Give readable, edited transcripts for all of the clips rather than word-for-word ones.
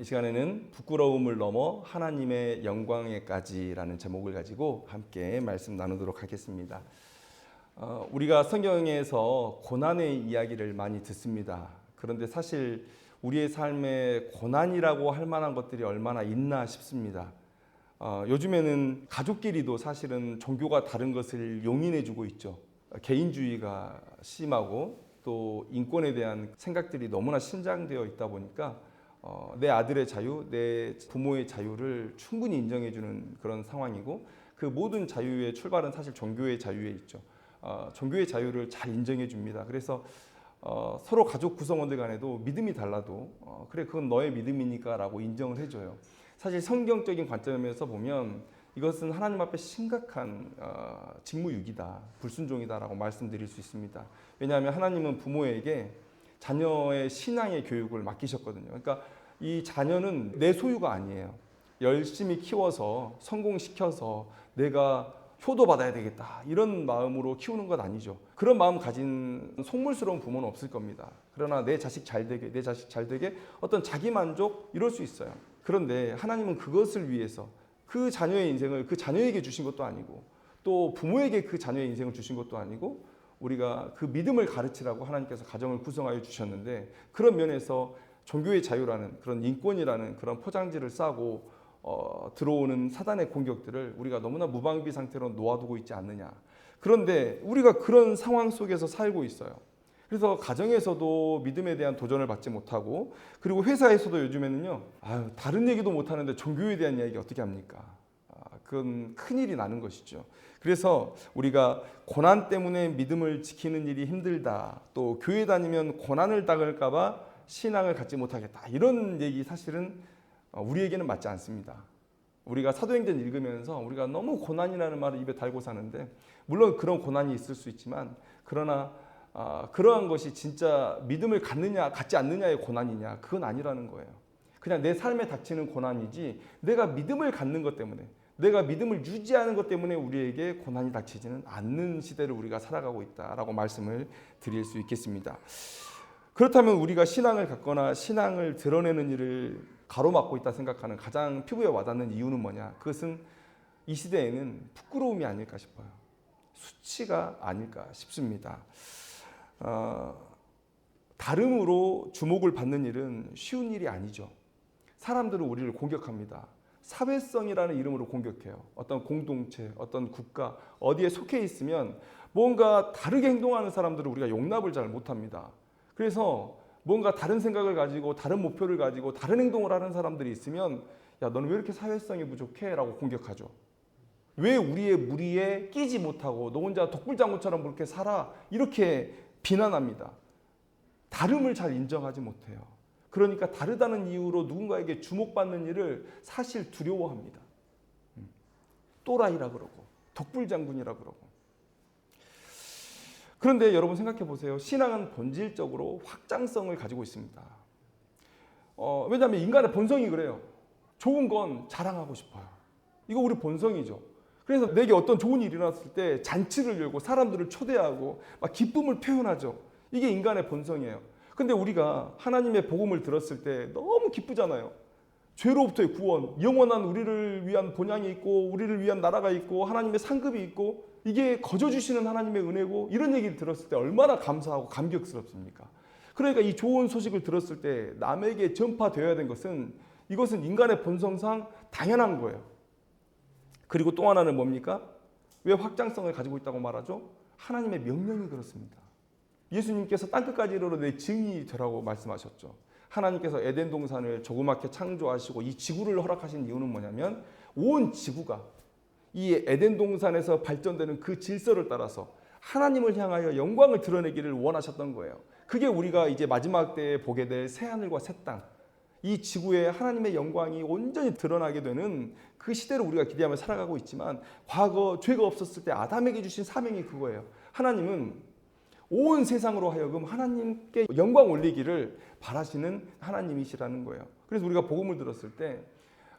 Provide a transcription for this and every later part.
이 시간에는 부끄러움을 넘어 하나님의 영광에까지라는 제목을 가지고 함께 말씀 나누도록 하겠습니다. 우리가 성경에서 고난의 이야기를 많이 듣습니다. 그런데 사실 우리의 삶에 고난이라고 할 만한 것들이 얼마나 있나 싶습니다. 요즘에는 가족끼리도 사실은 종교가 다른 것을 용인해주고 있죠. 개인주의가 심하고 또 인권에 대한 생각들이 너무나 신장되어 있다 보니까 내 아들의 자유, 내 부모의 자유를 충분히 인정해주는 그런 상황이고, 그 모든 자유의 출발은 사실 종교의 자유에 있죠. 종교의 자유를 잘 인정해 줍니다. 그래서 서로 가족 구성원들 간에도 믿음이 달라도 그래 그건 너의 믿음이니까 라고 인정을 해줘요. 사실 성경적인 관점에서 보면 이것은 하나님 앞에 심각한 직무유기다, 불순종이다 라고 말씀드릴 수 있습니다. 왜냐하면 하나님은 부모에게 자녀의 신앙의 교육을 맡기셨거든요. 그러니까 이 자녀는 내 소유가 아니에요. 열심히 키워서 성공시켜서 내가 효도받아야 되겠다 이런 마음으로 키우는 것 아니죠. 그런 마음 가진 속물스러운 부모는 없을 겁니다. 그러나 내 자식 잘 되게 어떤 자기 만족 이럴 수 있어요. 그런데 하나님은 그것을 위해서 그 자녀의 인생을 그 자녀에게 주신 것도 아니고 또 부모에게 그 자녀의 인생을 주신 것도 아니고 우리가 그 믿음을 가르치라고 하나님께서 가정을 구성하여 주셨는데, 그런 면에서 종교의 자유라는 그런 인권이라는 그런 포장지를 싸고 들어오는 사단의 공격들을 우리가 너무나 무방비 상태로 놓아두고 있지 않느냐. 그런데 우리가 그런 상황 속에서 살고 있어요. 그래서 가정에서도 믿음에 대한 도전을 받지 못하고, 그리고 회사에서도 요즘에는요, 다른 얘기도 못하는데 종교에 대한 이야기 어떻게 합니까? 그건 큰일이 나는 것이죠. 그래서 우리가 고난 때문에 믿음을 지키는 일이 힘들다, 또 교회 다니면 고난을 당할까 봐 신앙을 갖지 못하겠다, 이런 얘기 사실은 우리에게는 맞지 않습니다. 우리가 사도행전 읽으면서 우리가 너무 고난이라는 말을 입에 달고 사는데, 물론 그런 고난이 있을 수 있지만 그러나 그러한 것이 진짜 믿음을 갖느냐 갖지 않느냐의 고난이냐, 그건 아니라는 거예요. 그냥 내 삶에 닥치는 고난이지 내가 믿음을 갖는 것 때문에, 내가 믿음을 유지하는 것 때문에 우리에게 고난이 닥치지는 않는 시대를 우리가 살아가고 있다라고 말씀을 드릴 수 있겠습니다. 그렇다면 우리가 신앙을 갖거나 신앙을 드러내는 일을 가로막고 있다 생각하는 가장 피부에 와닿는 이유는 뭐냐? 그것은 이 시대에는 부끄러움이 아닐까 싶어요. 수치가 아닐까 싶습니다. 다름으로 주목을 받는 일은 쉬운 일이 아니죠. 사람들은 우리를 공격합니다. 사회성이라는 이름으로 공격해요. 어떤 공동체, 어떤 국가, 어디에 속해 있으면 뭔가 다르게 행동하는 사람들을 우리가 용납을 잘 못합니다. 그래서 뭔가 다른 생각을 가지고 다른 목표를 가지고 다른 행동을 하는 사람들이 있으면, 야, 너는 왜 이렇게 사회성이 부족해? 라고 공격하죠. 왜 우리의 무리에 끼지 못하고 너 혼자 독불장군처럼 그렇게 살아? 이렇게 비난합니다. 다름을 잘 인정하지 못해요. 그러니까 다르다는 이유로 누군가에게 주목받는 일을 사실 두려워합니다. 또라이라 그러고 독불장군이라 그러고. 그런데 여러분 생각해 보세요. 신앙은 본질적으로 확장성을 가지고 있습니다. 왜냐하면 인간의 본성이 그래요. 좋은 건 자랑하고 싶어요. 이거 우리 본성이죠. 그래서 내게 어떤 좋은 일이 일어났을 때 잔치를 열고 사람들을 초대하고 막 기쁨을 표현하죠. 이게 인간의 본성이에요. 근데 우리가 하나님의 복음을 들었을 때 너무 기쁘잖아요. 죄로부터의 구원, 영원한 우리를 위한 본향이 있고 우리를 위한 나라가 있고 하나님의 상급이 있고 이게 거저 주시는 하나님의 은혜고, 이런 얘기를 들었을 때 얼마나 감사하고 감격스럽습니까? 그러니까 이 좋은 소식을 들었을 때 남에게 전파되어야 된 것은, 이것은 인간의 본성상 당연한 거예요. 그리고 또 하나는 뭡니까? 왜 확장성을 가지고 있다고 말하죠? 하나님의 명령이 그렇습니다. 예수님께서 땅끝까지 이르러 내 증인이 되라고 말씀하셨죠. 하나님께서 에덴 동산을 조그맣게 창조하시고 이 지구를 허락하신 이유는 뭐냐면, 온 지구가 이 에덴 동산에서 발전되는 그 질서를 따라서 하나님을 향하여 영광을 드러내기를 원하셨던 거예요. 그게 우리가 이제 마지막 때에 보게 될 새하늘과 새 땅, 이 지구에 하나님의 영광이 온전히 드러나게 되는 그 시대를 우리가 기대하며 살아가고 있지만, 과거 죄가 없었을 때 아담에게 주신 사명이 그거예요. 하나님은 온 세상으로 하여금 하나님께 영광 올리기를 바라시는 하나님이시라는 거예요. 그래서 우리가 복음을 들었을 때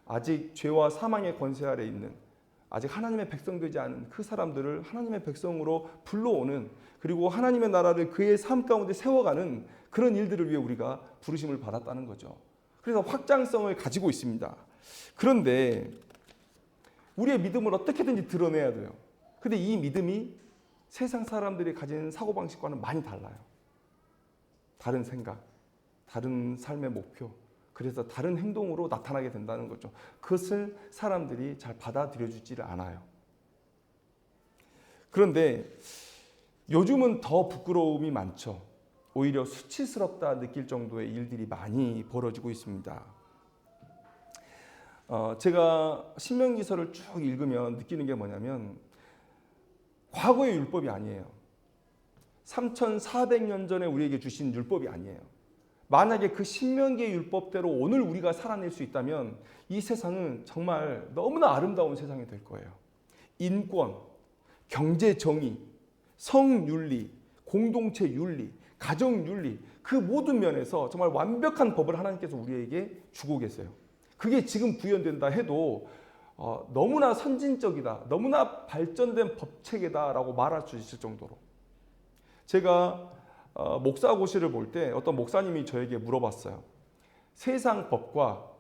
아직 죄와 사망의 권세 아래 있는, 아직 하나님의 백성 되지 않은 그 사람들을 하나님의 백성으로 불러오는, 그리고 하나님의 나라를 그의 삶 가운데 세워가는 그런 일들을 위해 우리가 부르심을 받았다는 거죠. 그래서 확장성을 가지고 있습니다. 그런데 우리의 믿음을 어떻게든지 드러내야 돼요. 근데 이 믿음이 세상 사람들이 가진 사고방식과는 많이 달라요. 다른 생각, 다른 삶의 목표, 그래서 다른 행동으로 나타나게 된다는 거죠. 그것을 사람들이 잘 받아들여주지를 않아요. 그런데 요즘은 더 부끄러움이 많죠. 오히려 수치스럽다 느낄 정도의 일들이 많이 벌어지고 있습니다. 제가 신명기서를 쭉 읽으면 느끼는 게 뭐냐면 과거의 율법이 아니에요. 3,400년 전에 우리에게 주신 율법이 아니에요. 만약에 그 신명기의 율법대로 오늘 우리가 살아낼 수 있다면 이 세상은 정말 너무나 아름다운 세상이 될 거예요. 인권, 경제 정의, 성윤리, 공동체 윤리, 가정 윤리, 그 모든 면에서 정말 완벽한 법을 하나님께서 우리에게 주고 계세요. 그게 지금 구현된다 해도 너무나 선진적이다, 너무나 발전된 법체계다라고 말할 수 있을 정도로. 제가 목사고시를 볼 때 어떤 목사님이 저에게 물어봤어요. 세상 법과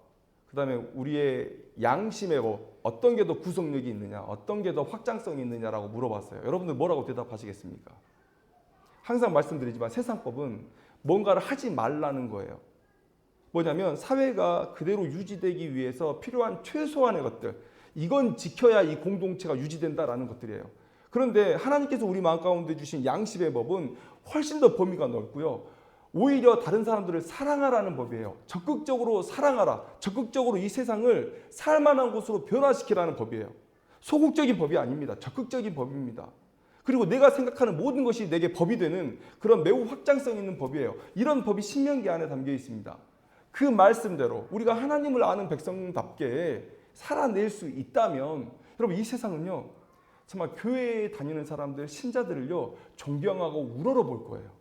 그다음에 우리의 양심의 법, 어떤 게 더 구속력이 있느냐, 어떤 게 더 확장성이 있느냐라고 물어봤어요. 여러분들 뭐라고 대답하시겠습니까? 항상 말씀드리지만 세상법은 뭔가를 하지 말라는 거예요. 뭐냐면 사회가 그대로 유지되기 위해서 필요한 최소한의 것들, 이건 지켜야 이 공동체가 유지된다라는 것들이에요. 그런데 하나님께서 우리 마음 가운데 주신 양심의 법은 훨씬 더 범위가 넓고요. 오히려 다른 사람들을 사랑하라는 법이에요. 적극적으로 사랑하라. 적극적으로 이 세상을 살만한 곳으로 변화시키라는 법이에요. 소극적인 법이 아닙니다. 적극적인 법입니다. 그리고 내가 생각하는 모든 것이 내게 법이 되는 그런 매우 확장성 있는 법이에요. 이런 법이 신명기 안에 담겨 있습니다. 그 말씀대로 우리가 하나님을 아는 백성답게 살아낼 수 있다면 여러분 이 세상은요 정말 교회에 다니는 사람들, 신자들을요 존경하고 우러러 볼 거예요.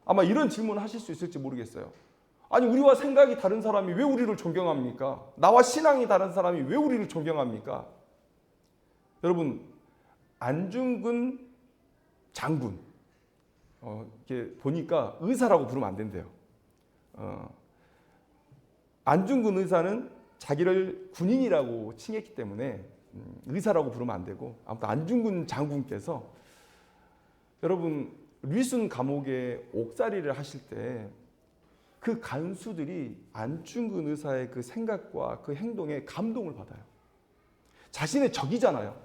아마 이런 질문을 하실 수 있을지 모르겠어요. 아니 우리와 생각이 다른 사람이 왜 우리를 존경합니까? 나와 신앙이 다른 사람이 왜 우리를 존경합니까? 여러분 안중근 장군 이렇게 보니까 의사라고 부르면 안 된대요. 안중근 의사는 자기를 군인이라고 칭했기 때문에 의사라고 부르면 안 되고 아무튼 안중근 장군께서 여러분 리순 감옥에 옥살이를 하실 때 그 간수들이 안중근 의사의 그 생각과 그 행동에 감동을 받아요. 자신의 적이잖아요.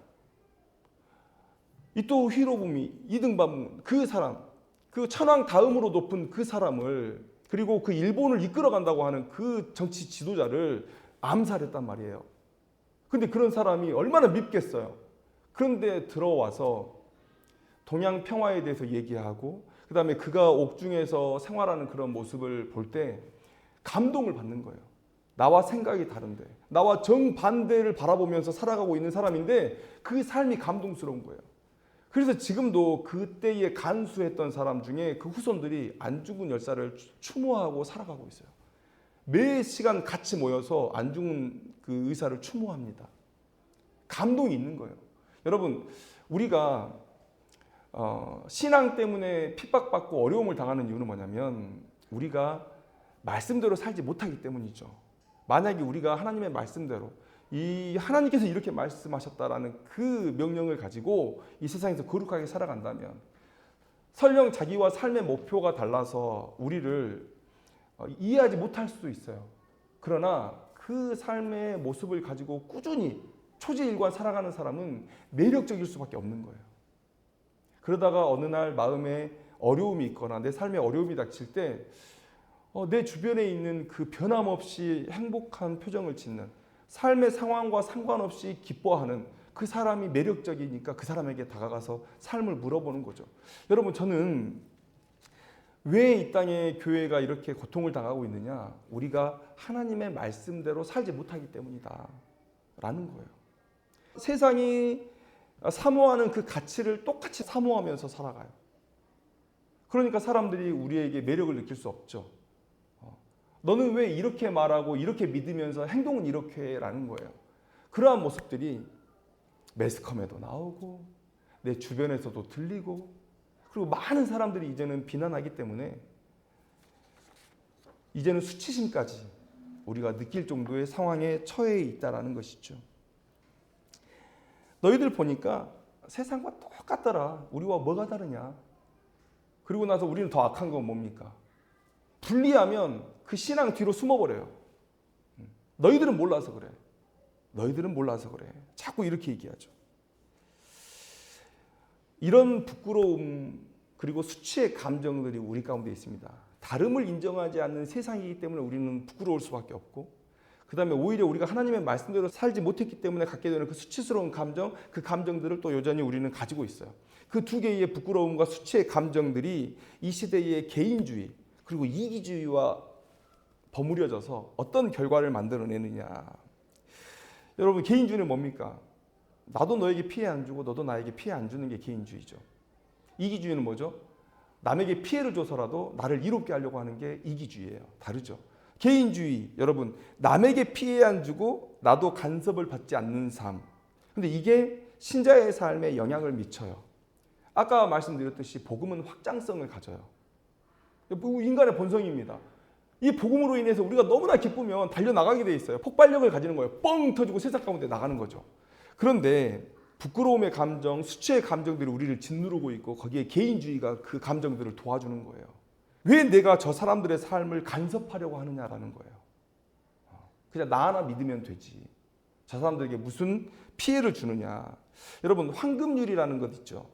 이토 히로부미, 이등반 그 사람, 그 천황 다음으로 높은 그 사람을 그리고 그 일본을 이끌어간다고 하는 그 정치 지도자를 암살했단 말이에요. 근데 그런 사람이 얼마나 밉겠어요. 그런데 들어와서 동양 평화에 대해서 얘기하고 그 다음에 그가 옥중에서 생활하는 그런 모습을 볼 때 감동을 받는 거예요. 나와 생각이 다른데 나와 정반대를 바라보면서 살아가고 있는 사람인데 그 삶이 감동스러운 거예요. 그래서 지금도 그때에 간수했던 사람 중에 그 후손들이 안중근 열사를 추모하고 살아가고 있어요. 매 시간 같이 모여서 안중근 그 의사를 추모합니다. 감동이 있는 거예요. 여러분 우리가 신앙 때문에 핍박받고 어려움을 당하는 이유는 뭐냐면 우리가 말씀대로 살지 못하기 때문이죠. 만약에 우리가 하나님의 말씀대로 이 하나님께서 이렇게 말씀하셨다라는 그 명령을 가지고 이 세상에서 거룩하게 살아간다면 설령 자기와 삶의 목표가 달라서 우리를 이해하지 못할 수도 있어요. 그러나 그 삶의 모습을 가지고 꾸준히 초지일관 살아가는 사람은 매력적일 수밖에 없는 거예요. 그러다가 어느 날 마음에 어려움이 있거나 내 삶에 어려움이 닥칠 때 내 주변에 있는 그 변함없이 행복한 표정을 짓는 삶의 상황과 상관없이 기뻐하는 그 사람이 매력적이니까 그 사람에게 다가가서 삶을 물어보는 거죠. 여러분 저는 왜 이 땅에 교회가 이렇게 고통을 당하고 있느냐? 우리가 하나님의 말씀대로 살지 못하기 때문이다 라는 거예요. 세상이 사모하는 그 가치를 똑같이 사모하면서 살아가요. 그러니까 사람들이 우리에게 매력을 느낄 수 없죠. 너는 왜 이렇게 말하고 이렇게 믿으면서 행동은 이렇게 해? 라는 거예요. 그러한 모습들이 매스컴에도 나오고 내 주변에서도 들리고 그리고 많은 사람들이 이제는 비난하기 때문에 이제는 수치심까지 우리가 느낄 정도의 상황에 처해 있다라는 것이죠. 너희들 보니까 세상과 똑같더라. 우리와 뭐가 다르냐? 그리고 나서 우리는 더 악한 건 뭡니까? 분리하면 그 신앙 뒤로 숨어버려요. 너희들은 몰라서 그래. 너희들은 몰라서 그래. 자꾸 이렇게 얘기하죠. 이런 부끄러움 그리고 수치의 감정들이 우리 가운데 있습니다. 다름을 인정하지 않는 세상이기 때문에 우리는 부끄러울 수밖에 없고, 그 다음에 오히려 우리가 하나님의 말씀대로 살지 못했기 때문에 갖게 되는 그 수치스러운 감정, 그 감정들을 또 여전히 우리는 가지고 있어요. 그 두 개의 부끄러움과 수치의 감정들이 이 시대의 개인주의 그리고 이기주의와 버무려져서 어떤 결과를 만들어내느냐. 여러분, 개인주의는 뭡니까? 나도 너에게 피해 안 주고 너도 나에게 피해 안 주는 게 개인주의죠. 이기주의는 뭐죠? 남에게 피해를 줘서라도 나를 이롭게 하려고 하는 게 이기주의예요. 다르죠. 개인주의, 여러분, 남에게 피해 안 주고 나도 간섭을 받지 않는 삶. 근데 이게 신자의 삶에 영향을 미쳐요. 아까 말씀드렸듯이 복음은 확장성을 가져요. 인간의 본성입니다. 이 복음으로 인해서 우리가 너무나 기쁘면 달려나가게 돼 있어요. 폭발력을 가지는 거예요. 뻥 터지고 세상 가운데 나가는 거죠. 그런데 부끄러움의 감정, 수치의 감정들이 우리를 짓누르고 있고 거기에 개인주의가 그 감정들을 도와주는 거예요. 왜 내가 저 사람들의 삶을 간섭하려고 하느냐라는 거예요. 그냥 나 하나 믿으면 되지. 저 사람들에게 무슨 피해를 주느냐. 여러분, 황금률이라는 것 있죠.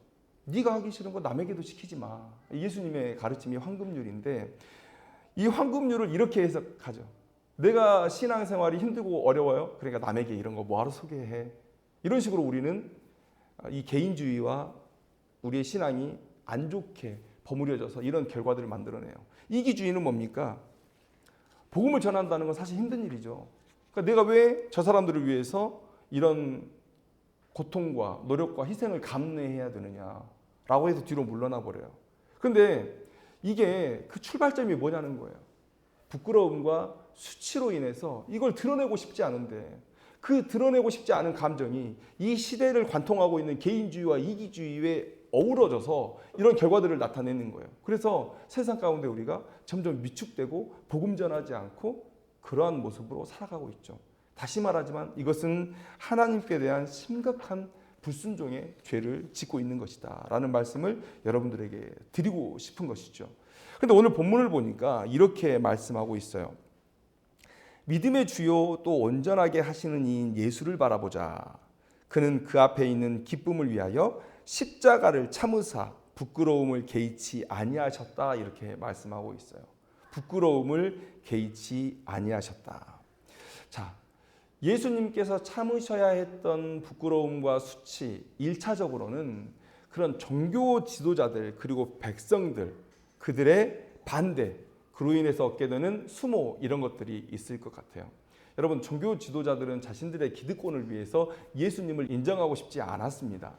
네가 하기 싫은 거 남에게도 시키지 마. 예수님의 가르침이 황금률인데, 이 황금률을 이렇게 해석하죠. 내가 신앙생활이 힘들고 어려워요. 그러니까 남에게 이런 거 뭐하러 소개해. 이런 식으로 우리는 이 개인주의와 우리의 신앙이 안 좋게 버무려져서 이런 결과들을 만들어내요. 이기주의는 뭡니까? 복음을 전한다는 건 사실 힘든 일이죠. 그러니까 내가 왜 저 사람들을 위해서 이런 고통과 노력과 희생을 감내해야 되느냐라고 해서 뒤로 물러나 버려요. 그런데 이게 그 출발점이 뭐냐는 거예요. 부끄러움과 수치로 인해서 이걸 드러내고 싶지 않은데, 그 드러내고 싶지 않은 감정이 이 시대를 관통하고 있는 개인주의와 이기주의에 어우러져서 이런 결과들을 나타내는 거예요. 그래서 세상 가운데 우리가 점점 위축되고 복음 전하지 않고 그러한 모습으로 살아가고 있죠. 다시 말하지만 이것은 하나님께 대한 심각한 불순종의 죄를 짓고 있는 것이다 라는 말씀을 여러분들에게 드리고 싶은 것이죠. 그런데 오늘 본문을 보니까 이렇게 말씀하고 있어요. 믿음의 주요 또 온전하게 하시는 이인 예수를 바라보자. 그는 그 앞에 있는 기쁨을 위하여 십자가를 참으사 부끄러움을 개의치 아니하셨다. 이렇게 말씀하고 있어요. 부끄러움을 개의치 아니하셨다. 자, 예수님께서 참으셔야 했던 부끄러움과 수치, 1차적으로는 그런 종교 지도자들 그리고 백성들, 그들의 반대, 그로 인해서 얻게 되는 수모, 이런 것들이 있을 것 같아요. 여러분, 종교 지도자들은 자신들의 기득권을 위해서 예수님을 인정하고 싶지 않았습니다.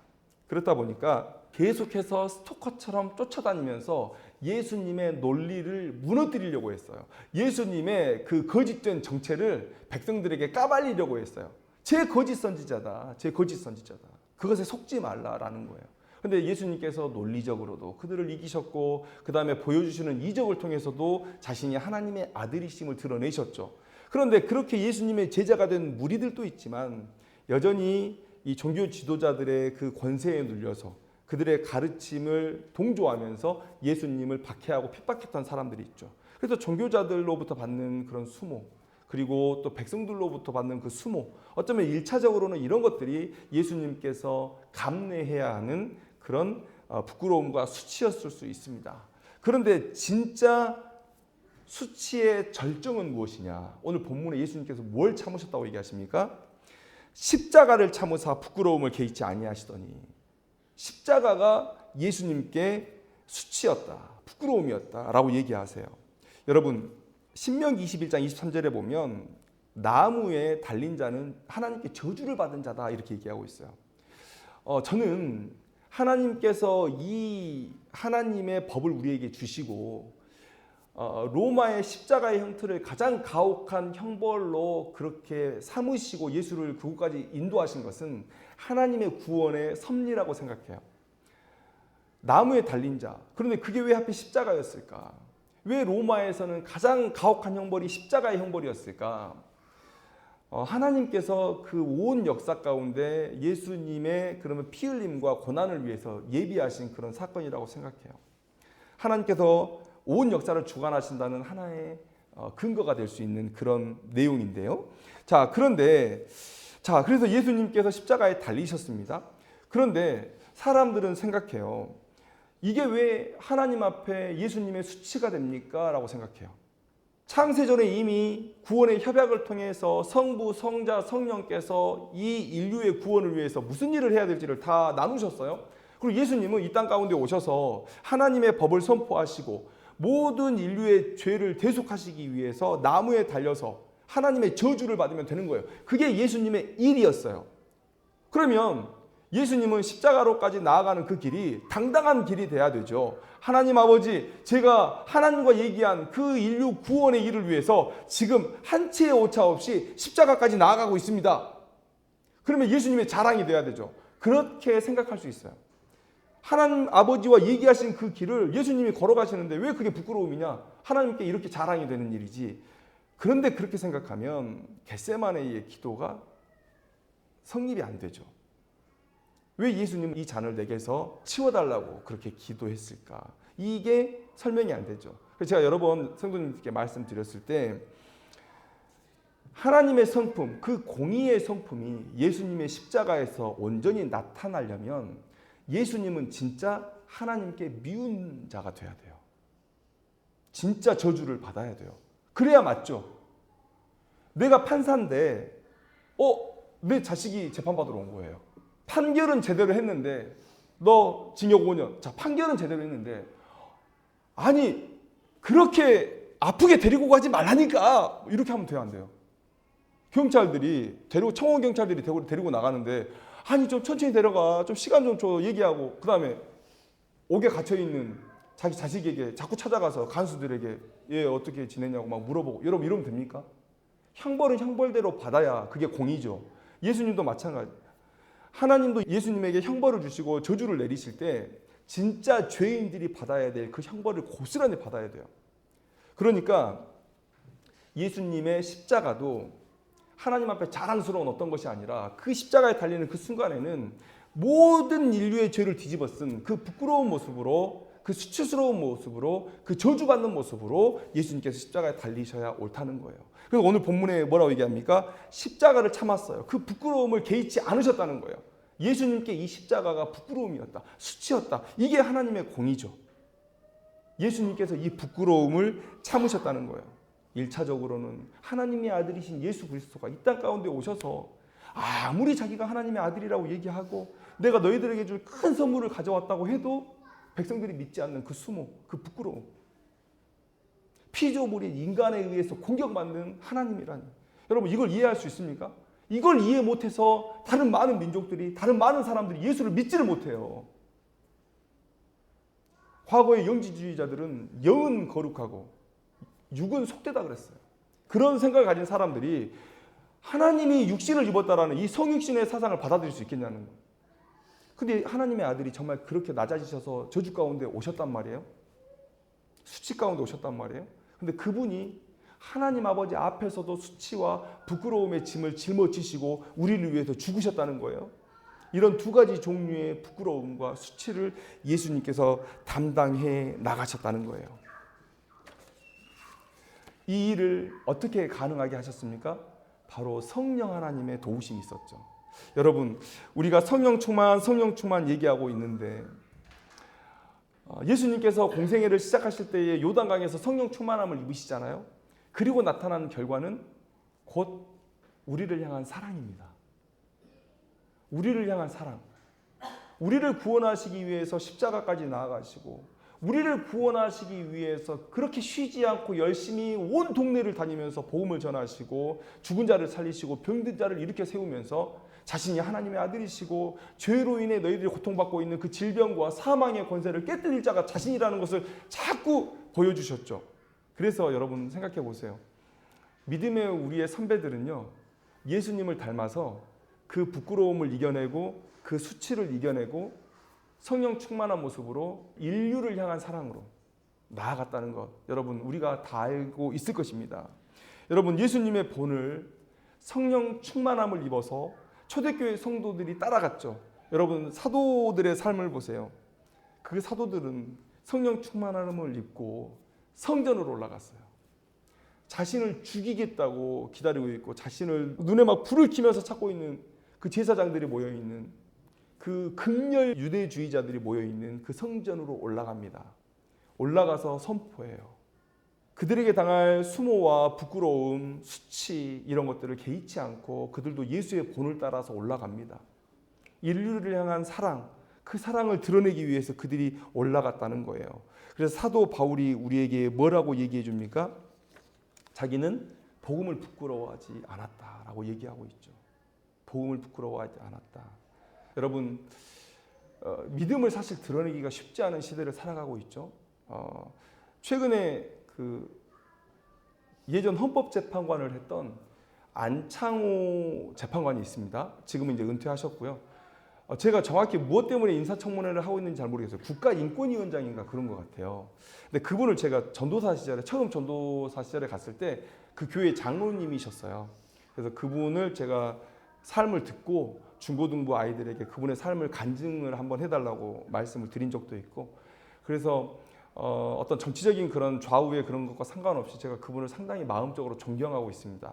그렇다 보니까 계속해서 스토커처럼 쫓아다니면서 예수님의 논리를 무너뜨리려고 했어요. 예수님의 그 거짓된 정체를 백성들에게 까발리려고 했어요. 제 거짓 선지자다. 제 거짓 선지자다. 그것에 속지 말라라는 거예요. 그런데 예수님께서 논리적으로도 그들을 이기셨고, 그 다음에 보여주시는 이적을 통해서도 자신이 하나님의 아들이심을 드러내셨죠. 그런데 그렇게 예수님의 제자가 된 무리들도 있지만 여전히 이 종교 지도자들의 그 권세에 눌려서 그들의 가르침을 동조하면서 예수님을 박해하고 핍박했던 사람들이 있죠. 그래서 종교자들로부터 받는 그런 수모, 그리고 또 백성들로부터 받는 그 수모, 어쩌면 1차적으로는 이런 것들이 예수님께서 감내해야 하는 그런 부끄러움과 수치였을 수 있습니다. 그런데 진짜 수치의 절정은 무엇이냐? 오늘 본문에 예수님께서 뭘 참으셨다고 얘기하십니까? 십자가를 참으사 부끄러움을 개의치 아니하시더니. 십자가가 예수님께 수치였다, 부끄러움이었다라고 얘기하세요. 여러분, 신명기 21장 23절에 보면 나무에 달린 자는 하나님께 저주를 받은 자다, 이렇게 얘기하고 있어요. 저는 하나님께서 이 하나님의 법을 우리에게 주시고 로마의 십자가의 형태를 가장 가혹한 형벌로 그렇게 삼으시고 예수를 그곳까지 인도하신 것은 하나님의 구원의 섭리라고 생각해요. 나무에 달린 자. 그런데 그게 왜 하필 십자가였을까? 왜 로마에서는 가장 가혹한 형벌이 십자가의 형벌이었을까? 하나님께서 그 온 역사 가운데 예수님의 그러면 피 흘림과 고난을 위해서 예비하신 그런 사건이라고 생각해요. 하나님께서 온 역사를 주관하신다는 하나의 근거가 될 수 있는 그런 내용인데요. 자, 그래서 예수님께서 십자가에 달리셨습니다. 그런데 사람들은 생각해요. 이게 왜 하나님 앞에 예수님의 수치가 됩니까? 라고 생각해요. 창세전에 이미 구원의 협약을 통해서 성부, 성자, 성령께서 이 인류의 구원을 위해서 무슨 일을 해야 될지를 다 나누셨어요. 그리고 예수님은 이 땅 가운데 오셔서 하나님의 법을 선포하시고 모든 인류의 죄를 대속하시기 위해서 나무에 달려서 하나님의 저주를 받으면 되는 거예요. 그게 예수님의 일이었어요. 그러면 예수님은 십자가로까지 나아가는 그 길이 당당한 길이 돼야 되죠. 하나님 아버지, 제가 하나님과 얘기한 그 인류 구원의 일을 위해서 지금 한 치의 오차 없이 십자가까지 나아가고 있습니다. 그러면 예수님의 자랑이 돼야 되죠. 그렇게 생각할 수 있어요. 하나님 아버지와 얘기하신 그 길을 예수님이 걸어가시는데 왜 그게 부끄러움이냐? 하나님께 이렇게 자랑이 되는 일이지. 그런데 그렇게 생각하면 겟세마네의 기도가 성립이 안 되죠. 왜 예수님은 이 잔을 내게서 치워달라고 그렇게 기도했을까? 이게 설명이 안 되죠. 그래서 제가 여러 번 성도님들께 말씀드렸을 때 하나님의 성품, 그 공의의 성품이 예수님의 십자가에서 온전히 나타나려면 예수님은 진짜 하나님께 미운 자가 돼야 돼요. 진짜 저주를 받아야 돼요. 그래야 맞죠. 내가 판사인데 내 자식이 재판받으러 온 거예요. 판결은 제대로 했는데 너 징역 5년. 자, 판결은 제대로 했는데 아니 그렇게 아프게 데리고 가지 말라니까 이렇게 하면 돼요, 안 돼요? 경찰들이 청원 경찰들이 데리고 나가는데 아니 좀 천천히 데려가, 좀 시간 좀 줘 얘기하고 그 다음에 옥에 갇혀있는 자기 자식에게 자꾸 찾아가서 간수들에게 얘 어떻게 지내냐고 막 물어보고 여러분 이러면 됩니까? 형벌은 형벌대로 받아야 그게 공의죠. 예수님도 마찬가지. 하나님도 예수님에게 형벌을 주시고 저주를 내리실 때 진짜 죄인들이 받아야 될 그 형벌을 고스란히 받아야 돼요. 그러니까 예수님의 십자가도 하나님 앞에 자랑스러운 어떤 것이 아니라 그 십자가에 달리는 그 순간에는 모든 인류의 죄를 뒤집어 쓴 그 부끄러운 모습으로, 그 수치스러운 모습으로, 그 저주받는 모습으로 예수님께서 십자가에 달리셔야 옳다는 거예요. 그래서 오늘 본문에 뭐라고 얘기합니까? 십자가를 참았어요. 그 부끄러움을 개의치 않으셨다는 거예요. 예수님께 이 십자가가 부끄러움이었다, 수치였다. 이게 하나님의 공의죠. 예수님께서 이 부끄러움을 참으셨다는 거예요. 1차적으로는 하나님의 아들이신 예수 그리스도가 이 땅 가운데 오셔서 아무리 자기가 하나님의 아들이라고 얘기하고 내가 너희들에게 줄 큰 선물을 가져왔다고 해도 백성들이 믿지 않는 그 수모, 그 부끄러움. 피조물인 인간에 의해서 공격받는 하나님이라니. 여러분 이걸 이해할 수 있습니까? 이걸 이해 못해서 다른 많은 민족들이, 다른 많은 사람들이 예수를 믿지를 못해요. 과거의 영지주의자들은 영은 거룩하고 육은 속되다 그랬어요. 그런 생각을 가진 사람들이 하나님이 육신을 입었다라는 이 성육신의 사상을 받아들일 수 있겠냐는 거예요. 근데 하나님의 아들이 정말 그렇게 낮아지셔서 저주 가운데 오셨단 말이에요. 수치 가운데 오셨단 말이에요. 근데 그분이 하나님 아버지 앞에서도 수치와 부끄러움의 짐을 짊어지시고 우리를 위해서 죽으셨다는 거예요. 이런 두 가지 종류의 부끄러움과 수치를 예수님께서 담당해 나가셨다는 거예요. 이 일을 어떻게 가능하게 하셨습니까? 바로 성령 하나님의 도우심이 있었죠. 여러분, 우리가 성령 충만 얘기하고 있는데 예수님께서 공생애를 시작하실 때에 요단강에서 성령 충만함을 입으시잖아요. 그리고 나타난 결과는 곧 우리를 향한 사랑입니다. 우리를 향한 사랑. 우리를 구원하시기 위해서 십자가까지 나아가시고 우리를 구원하시기 위해서 그렇게 쉬지 않고 열심히 온 동네를 다니면서 복음을 전하시고 죽은 자를 살리시고 병든 자를 일으켜 세우면서 자신이 하나님의 아들이시고 죄로 인해 너희들이 고통받고 있는 그 질병과 사망의 권세를 깨뜨릴 자가 자신이라는 것을 자꾸 보여주셨죠. 그래서 여러분 생각해 보세요. 믿음의 우리의 선배들은요, 예수님을 닮아서 그 부끄러움을 이겨내고 그 수치를 이겨내고 성령 충만한 모습으로 인류를 향한 사랑으로 나아갔다는 것, 여러분 우리가 다 알고 있을 것입니다. 여러분, 예수님의 본을 성령 충만함을 입어서 초대교회 성도들이 따라갔죠. 여러분, 사도들의 삶을 보세요. 그 사도들은 성령 충만함을 입고 성전으로 올라갔어요. 자신을 죽이겠다고 기다리고 있고 자신을 눈에 막 불을 켜면서 찾고 있는 그 제사장들이 모여있는, 그 극렬 유대주의자들이 모여있는 그 성전으로 올라갑니다. 올라가서 선포해요. 그들에게 당할 수모와 부끄러움, 수치 이런 것들을 개의치 않고 그들도 예수의 본을 따라서 올라갑니다. 인류를 향한 사랑, 그 사랑을 드러내기 위해서 그들이 올라갔다는 거예요. 그래서 사도 바울이 우리에게 뭐라고 얘기해 줍니까? 자기는 복음을 부끄러워하지 않았다라고 얘기하고 있죠. 복음을 부끄러워하지 않았다. 여러분, 믿음을 사실 드러내기가 쉽지 않은 시대를 살아가고 있죠. 최근에 그 예전 헌법재판관을 했던 안창호 재판관이 있습니다. 지금은 이제 은퇴하셨고요. 제가 정확히 무엇 때문에 인사청문회를 하고 있는지 잘 모르겠어요. 국가인권위원장인가 그런 것 같아요. 근데 그분을 제가 전도사 시절에, 처음 전도사 시절에 갔을 때 그 교회 장로님이셨어요. 그래서 그분을 제가 삶을 듣고 중고등부 아이들에게 그분의 삶을 간증을 한번 해달라고 말씀을 드린 적도 있고, 그래서 어떤 정치적인 그런 좌우의 그런 것과 상관없이 제가 그분을 상당히 마음적으로 존경하고 있습니다.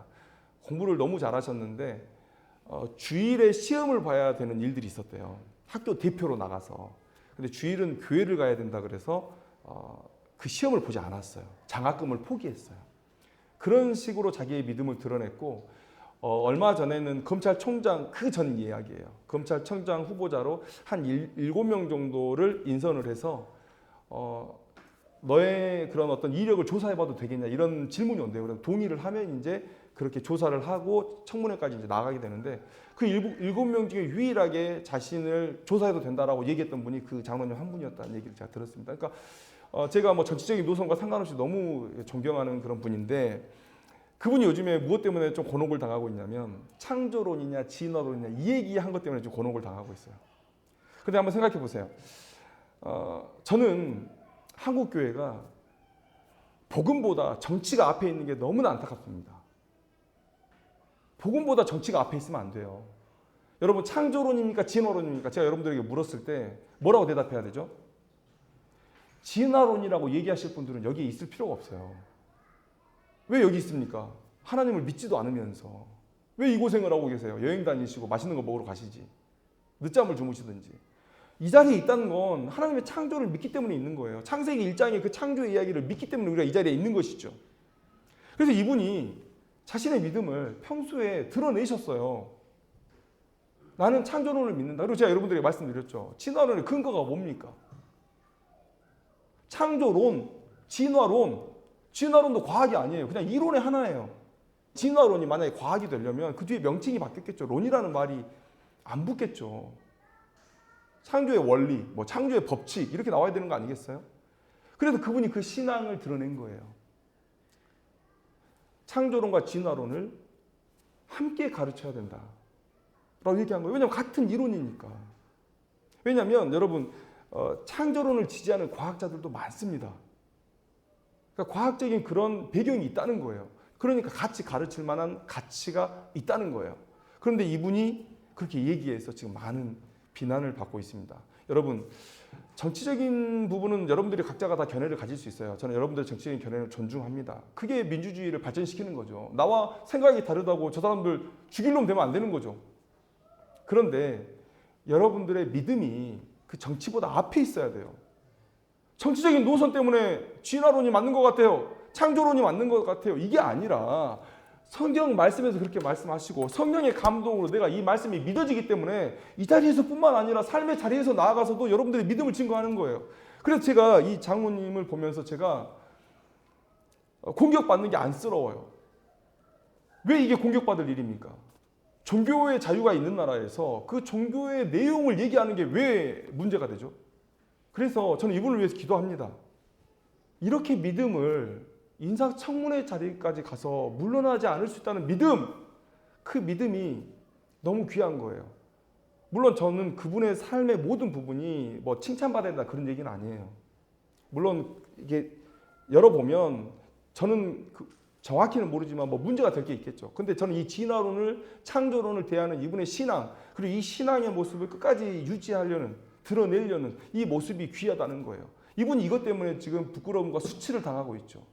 공부를 너무 잘하셨는데 주일에 시험을 봐야 되는 일들이 있었대요. 학교 대표로 나가서. 근데 주일은 교회를 가야 된다 그래서 그 시험을 보지 않았어요. 장학금을 포기했어요. 그런 식으로 자기의 믿음을 드러냈고, 얼마 전에는 검찰총장, 그 전 이야기예요. 검찰총장 후보자로 한 7명 정도를 인선을 해서 너의 그런 어떤 이력을 조사해봐도 되겠냐 이런 질문이 온대요. 그래서 동의를 하면 이제 그렇게 조사를 하고 청문회까지 이제 나가게 되는데, 그 7명 중에 유일하게 자신을 조사해도 된다라고 얘기했던 분이 그 장로님 한 분이었다는 얘기를 제가 들었습니다. 그러니까 제가 뭐 정치적인 노선과 상관없이 너무 존경하는 그런 분인데, 그분이 요즘에 무엇 때문에 좀 곤혹을 당하고 있냐면 창조론이냐 진화론이냐 이 얘기한 것 때문에 좀 곤혹을 당하고 있어요. 근데 한번 생각해 보세요. 저는 한국 교회가 복음보다 정치가 앞에 있는 게 너무나 안타깝습니다. 복음보다 정치가 앞에 있으면 안 돼요. 여러분, 창조론입니까 진화론입니까? 제가 여러분들에게 물었을 때 뭐라고 대답해야 되죠? 진화론이라고 얘기하실 분들은 여기에 있을 필요가 없어요. 왜 여기 있습니까? 하나님을 믿지도 않으면서 왜 이 고생을 하고 계세요? 여행 다니시고 맛있는 거 먹으러 가시지, 늦잠을 주무시든지. 이 자리에 있다는 건 하나님의 창조를 믿기 때문에 있는 거예요. 창세기 1장의 그 창조의 이야기를 믿기 때문에 우리가 이 자리에 있는 것이죠. 그래서 이분이 자신의 믿음을 평소에 드러내셨어요. 나는 창조론을 믿는다. 그리고 제가 여러분들에게 말씀드렸죠. 진화론의 근거가 뭡니까? 창조론, 진화론도 과학이 아니에요. 그냥 이론의 하나예요. 진화론이 만약에 과학이 되려면 그 뒤에 명칭이 바뀌었겠죠. 론이라는 말이 안 붙겠죠. 창조의 원리, 뭐 창조의 법칙 이렇게 나와야 되는 거 아니겠어요? 그래서 그분이 그 신앙을 드러낸 거예요. 창조론과 진화론을 함께 가르쳐야 된다 라고 얘기한 거예요. 왜냐하면 같은 이론이니까. 왜냐하면 여러분, 창조론을 지지하는 과학자들도 많습니다. 그러니까 과학적인 그런 배경이 있다는 거예요. 그러니까 같이 가르칠 만한 가치가 있다는 거예요. 그런데 이분이 그렇게 얘기해서 지금 많은 비난을 받고 있습니다. 여러분, 정치적인 부분은 여러분들이 각자가 다 견해를 가질 수 있어요. 저는 여러분들의 정치적인 견해를 존중합니다. 그게 민주주의를 발전시키는 거죠. 나와 생각이 다르다고 저 사람들 죽일 놈 되면 안 되는 거죠. 그런데 여러분들의 믿음이 그 정치보다 앞에 있어야 돼요. 정치적인 노선 때문에 진화론이 맞는 것 같아요, 창조론이 맞는 것 같아요, 이게 아니라 성경 말씀에서 그렇게 말씀하시고 성령의 감동으로 내가 이 말씀이 믿어지기 때문에 이 자리에서 뿐만 아니라 삶의 자리에서 나아가서도 여러분들의 믿음을 증거하는 거예요. 그래서 제가 이 장로님을 보면서 제가 공격받는 게 안쓰러워요. 왜 이게 공격받을 일입니까? 종교의 자유가 있는 나라에서 그 종교의 내용을 얘기하는 게 왜 문제가 되죠? 그래서 저는 이분을 위해서 기도합니다. 이렇게 믿음을 인사청문회 자리까지 가서 물러나지 않을 수 있다는 믿음, 그 믿음이 너무 귀한 거예요. 물론 저는 그분의 삶의 모든 부분이 뭐 칭찬받아야 된다 그런 얘기는 아니에요. 물론 이게 열어보면 저는 정확히는 모르지만 뭐 문제가 될 게 있겠죠. 근데 저는 이 진화론을, 창조론을 대하는 이분의 신앙, 그리고 이 신앙의 모습을 끝까지 유지하려는, 드러내려는 이 모습이 귀하다는 거예요. 이분이 이것 때문에 지금 부끄러움과 수치를 당하고 있죠.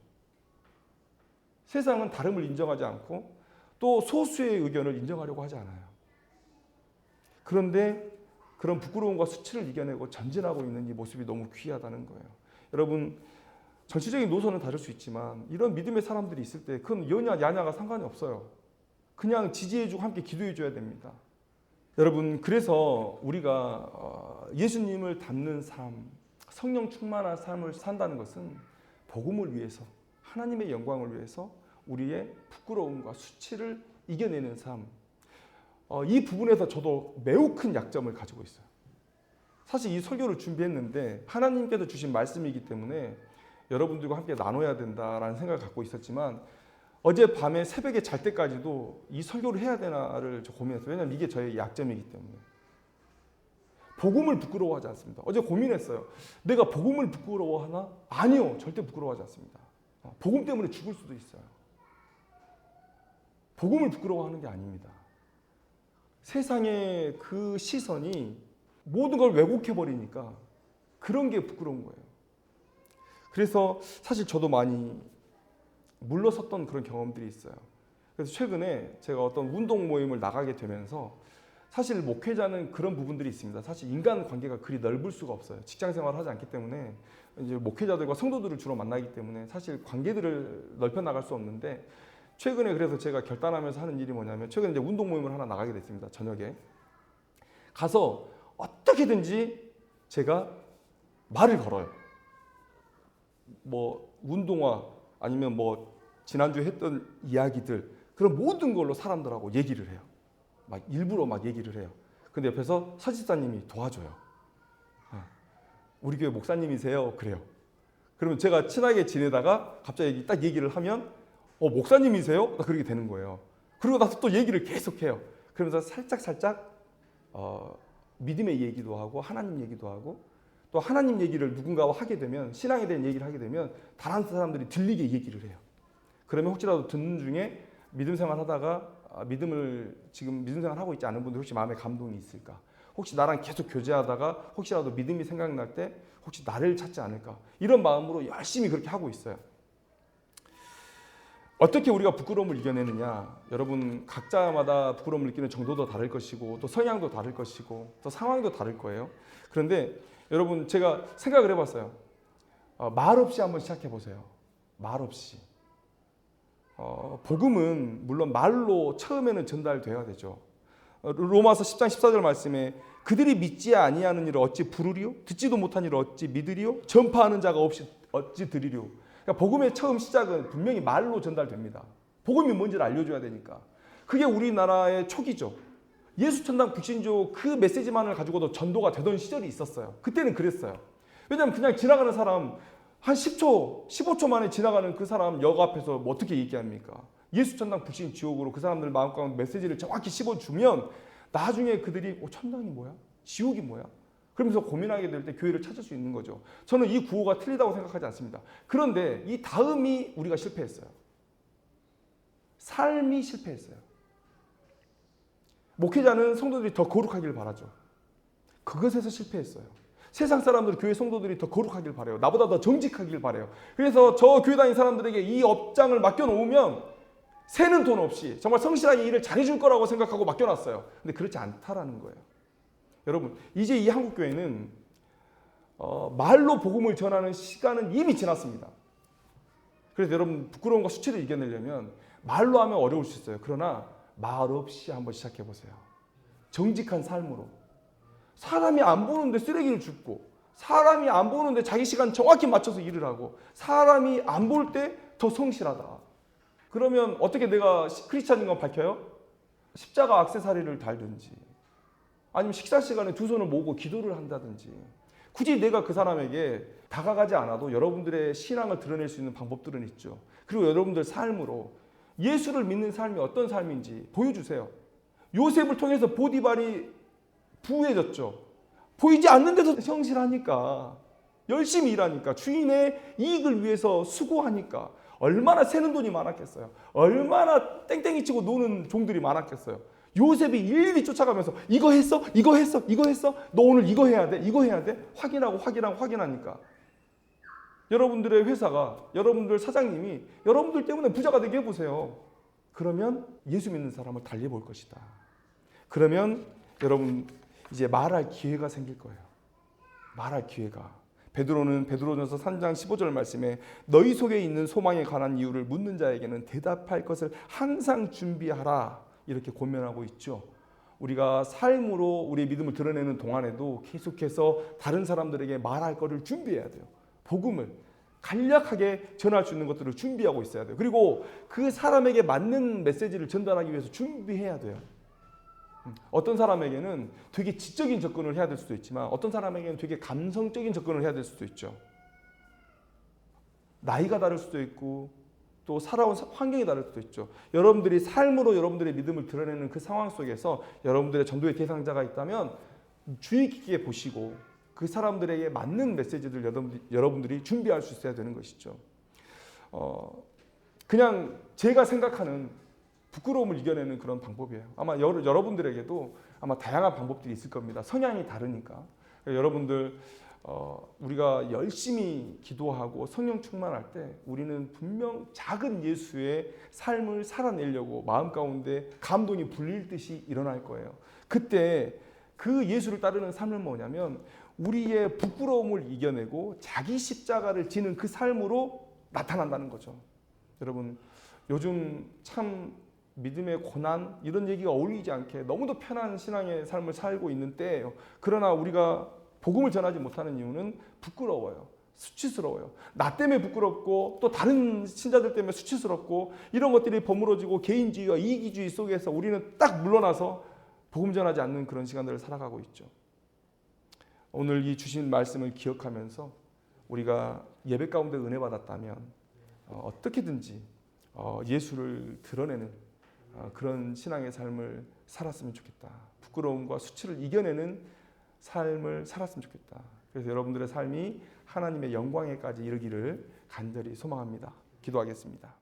세상은 다름을 인정하지 않고 또 소수의 의견을 인정하려고 하지 않아요. 그런데 그런 부끄러움과 수치를 이겨내고 전진하고 있는 이 모습이 너무 귀하다는 거예요. 여러분, 정치적인 노선은 다를 수 있지만 이런 믿음의 사람들이 있을 때 그건 여냐 야냐가 상관이 없어요. 그냥 지지해주고 함께 기도해줘야 됩니다. 여러분, 그래서 우리가 예수님을 닮는 삶, 성령 충만한 삶을 산다는 것은 복음을 위해서, 하나님의 영광을 위해서 우리의 부끄러움과 수치를 이겨내는 삶. 이 부분에서 저도 매우 큰 약점을 가지고 있어요. 사실 이 설교를 준비했는데 하나님께서 주신 말씀이기 때문에 여러분들과 함께 나눠야 된다라는 생각을 갖고 있었지만 어젯밤에 새벽에 잘 때까지도 이 설교를 해야 되나를 고민했어요. 왜냐하면 이게 저의 약점이기 때문에. 복음을 부끄러워하지 않습니다. 어제 고민했어요. 내가 복음을 부끄러워하나? 아니요. 절대 부끄러워하지 않습니다. 복음 때문에 죽을 수도 있어요. 복음을 부끄러워하는 게 아닙니다. 세상의 그 시선이 모든 걸 왜곡해버리니까 그런 게 부끄러운 거예요. 그래서 사실 저도 많이 물러섰던 그런 경험들이 있어요. 그래서 최근에 제가 어떤 운동 모임을 나가게 되면서 사실 목회자는 그런 부분들이 있습니다. 사실 인간 관계가 그리 넓을 수가 없어요. 직장 생활을 하지 않기 때문에 이제 목회자들과 성도들을 주로 만나기 때문에 사실 관계들을 넓혀 나갈 수 없는데 최근에 그래서 제가 결단하면서 하는 일이 뭐냐면 최근에 이제 운동 모임을 하나 나가게 됐습니다. 저녁에 가서 어떻게든지 제가 말을 걸어요. 뭐 운동화 아니면 뭐 지난주에 했던 이야기들 그런 모든 걸로 사람들하고 얘기를 해요. 막 일부러 막 얘기를 해요. 근데 옆에서 서집사님이 도와줘요. 우리 교회 목사님이세요? 그래요. 그러면 제가 친하게 지내다가 갑자기 딱 얘기를 하면 목사님이세요? 그렇게 되는 거예요. 그리고 나서 또 얘기를 계속해요. 그러면서 살짝 믿음의 얘기도 하고 하나님 얘기도 하고 또 하나님 얘기를 누군가와 하게 되면 신앙에 대한 얘기를 하게 되면 다른 사람들이 들리게 얘기를 해요. 그러면 혹시라도 듣는 중에 믿음 생활하다가 지금 믿음 생활 하고 있지 않은 분들 혹시 마음에 감동이 있을까? 혹시 나랑 계속 교제하다가 혹시라도 믿음이 생각날 때 혹시 나를 찾지 않을까? 이런 마음으로 열심히 그렇게 하고 있어요. 어떻게 우리가 부끄러움을 이겨내느냐? 여러분 각자마다 부끄러움을 느끼는 정도도 다를 것이고 또 성향도 다를 것이고 또 상황도 다를 거예요. 그런데 여러분 제가 생각을 해봤어요. 말 없이 한번 시작해 보세요. 말 없이. 복음은 물론 말로 처음에는 전달돼야 되죠. 로마서 10장 14절 말씀에 그들이 믿지 아니하는 일을 어찌 부르리요? 듣지도 못한 일을 어찌 믿으리요? 전파하는 자가 없이 어찌 들으리요? 그러니까 복음의 처음 시작은 분명히 말로 전달됩니다. 복음이 뭔지를 알려줘야 되니까. 그게 우리나라의 초기죠. 예수 천당 불신조 그 메시지만을 가지고도 전도가 되던 시절이 있었어요. 그때는 그랬어요. 왜냐하면 그냥 지나가는 사람 한 10초, 15초 만에 지나가는 그 사람 역 앞에서 뭐 어떻게 얘기합니까? 예수 천당 불신 지옥으로 그 사람들 마음 가운데 메시지를 정확히 씹어주면 나중에 그들이 천당이 뭐야? 지옥이 뭐야? 그러면서 고민하게 될 때 교회를 찾을 수 있는 거죠. 저는 이 구호가 틀리다고 생각하지 않습니다. 그런데 이 다음이 우리가 실패했어요. 삶이 실패했어요. 목회자는 성도들이 더 거룩하길 바라죠. 그것에서 실패했어요. 세상 사람들, 교회 성도들이 더 거룩하길 바라요. 나보다 더 정직하길 바라요. 그래서 저 교회 다니는 사람들에게 이 업장을 맡겨놓으면 새는 돈 없이 정말 성실하게 일을 잘해줄 거라고 생각하고 맡겨놨어요. 근데 그렇지 않다라는 거예요. 여러분, 이제 이 한국교회는 말로 복음을 전하는 시간은 이미 지났습니다. 그래서 여러분 부끄러움과 수치를 이겨내려면 말로 하면 어려울 수 있어요. 그러나 말 없이 한번 시작해 보세요. 정직한 삶으로. 사람이 안 보는데 쓰레기를 줍고 사람이 안 보는데 자기 시간 정확히 맞춰서 일을 하고 사람이 안 볼 때 더 성실하다. 그러면 어떻게 내가 크리스찬인 건 밝혀요? 십자가 액세서리를 달든지 아니면 식사 시간에 두 손을 모으고 기도를 한다든지 굳이 내가 그 사람에게 다가가지 않아도 여러분들의 신앙을 드러낼 수 있는 방법들은 있죠. 그리고 여러분들 삶으로 예수를 믿는 삶이 어떤 삶인지 보여주세요. 요셉을 통해서 보디발이 부해졌죠. 보이지 않는데도 성실하니까 열심히 일하니까, 주인의 이익을 위해서 수고하니까 얼마나 새는 돈이 많았겠어요. 얼마나 땡땡이 치고 노는 종들이 많았겠어요. 요셉이 일일이 쫓아가면서 이거 했어? 이거 했어? 이거 했어? 너 오늘 이거 해야 돼? 이거 해야 돼? 확인하니까 여러분들의 회사가, 여러분들 사장님이 여러분들 때문에 부자가 되게 해보세요. 그러면 예수 믿는 사람을 달려볼 것이다. 그러면 여러분 이제 말할 기회가 생길 거예요. 말할 기회가. 베드로는 베드로전서 3장 15절 말씀에 너희 속에 있는 소망에 관한 이유를 묻는 자에게는 대답할 것을 항상 준비하라 이렇게 권면하고 있죠. 우리가 삶으로 우리의 믿음을 드러내는 동안에도 계속해서 다른 사람들에게 말할 것을 준비해야 돼요. 복음을 간략하게 전할 수 있는 것들을 준비하고 있어야 돼요. 그리고 그 사람에게 맞는 메시지를 전달하기 위해서 준비해야 돼요. 어떤 사람에게는 되게 지적인 접근을 해야 될 수도 있지만 어떤 사람에게는 되게 감성적인 접근을 해야 될 수도 있죠. 나이가 다를 수도 있고 또 살아온 환경이 다를 수도 있죠. 여러분들이 삶으로 여러분들의 믿음을 드러내는 그 상황 속에서 여러분들의 전도의 대상자가 있다면 주의 깊게 보시고 그 사람들에게 맞는 메시지를 여러분들이 준비할 수 있어야 되는 것이죠. 그냥 제가 생각하는 부끄러움을 이겨내는 그런 방법이에요. 아마 여러분들에게도 아마 다양한 방법들이 있을 겁니다. 성향이 다르니까. 여러분들 우리가 열심히 기도하고 성령 충만할 때 우리는 분명 작은 예수의 삶을 살아내려고 마음 가운데 감동이 불릴 듯이 일어날 거예요. 그때 그 예수를 따르는 삶은 뭐냐면 우리의 부끄러움을 이겨내고 자기 십자가를 지는 그 삶으로 나타난다는 거죠. 여러분 요즘 참 믿음의 고난 이런 얘기가 어울리지 않게 너무도 편한 신앙의 삶을 살고 있는 때예요. 그러나 우리가 복음을 전하지 못하는 이유는 부끄러워요. 수치스러워요. 나 때문에 부끄럽고 또 다른 신자들 때문에 수치스럽고 이런 것들이 버무러지고 개인주의와 이기주의 속에서 우리는 딱 물러나서 복음 전하지 않는 그런 시간들을 살아가고 있죠. 오늘 이 주신 말씀을 기억하면서 우리가 예배 가운데 은혜 받았다면 어떻게든지 예수를 드러내는 그런 신앙의 삶을 살았으면 좋겠다. 부끄러움과 수치를 이겨내는 삶을 살았으면 좋겠다. 그래서 여러분들의 삶이 하나님의 영광에까지 이르기를 간절히 소망합니다. 기도하겠습니다.